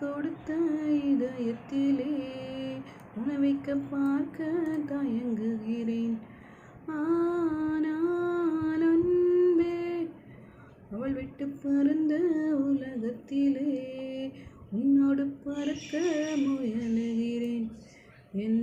கொடுத்த இதயத்திலே உணவைக்க பார்க்க தயங்குகிறேன். ஆனால் அன்பே, அவள் விட்டு பறந்த உலகத்திலே உன்னோடு பறக்க முயலுகிறேன். என்